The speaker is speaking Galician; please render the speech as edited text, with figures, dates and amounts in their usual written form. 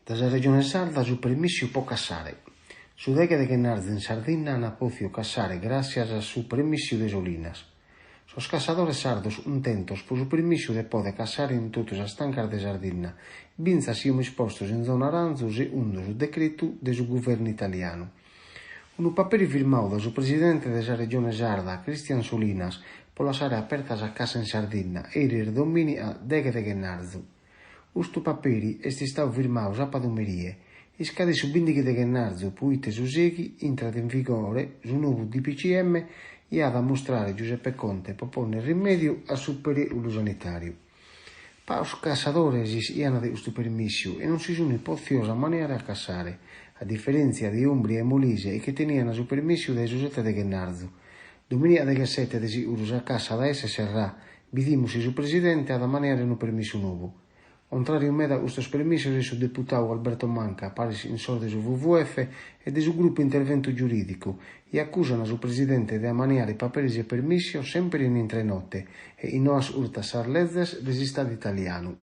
Da sa regione sarda su permissiu può cassare. Su deghe de Gennarzu in Sardegna hanno potuto cassare grazie a su permissiu de solinas. Sos cassadores sardos untentos por su permissiu de pode cassare in tutte as stancas de Sardegna, binza siamo espostos in zona aranzu secondo su decreto de su governo italiano. Un papere firmau da su presidente de sa regione sarda, Cristian Solinas, per lasciare apertas a casa in Sardegna e il domini a deghe de Gennarzu. Ustu paperi est stau firmau sapadumerie e scade su 20 de Gennarzu, puite su seghi intrat in vigore su nuovo DPCM e ha da mostrare Giuseppe Conte propone rimedio a su pericolo sanitario. Paus cassadores iano de questo permissiu e non si sono poziosa maniera a cassare, a differenza di Umbria e Molise che tenivano su permissiu dai Giuseppe de Gennarzu. Domenica 17 de sicuro a cassa da esse serrà, vidimos su presidente ad maniera un permisso nuovo. Contrario me da questo permesso è su deputato Alberto Manca, pare in sorte su WWF e del suo gruppo intervento giuridico, e accusano su presidente di amaniare paperi e permessi sempre in intrenotte e in noas urtas sarlezes del Stato italiano.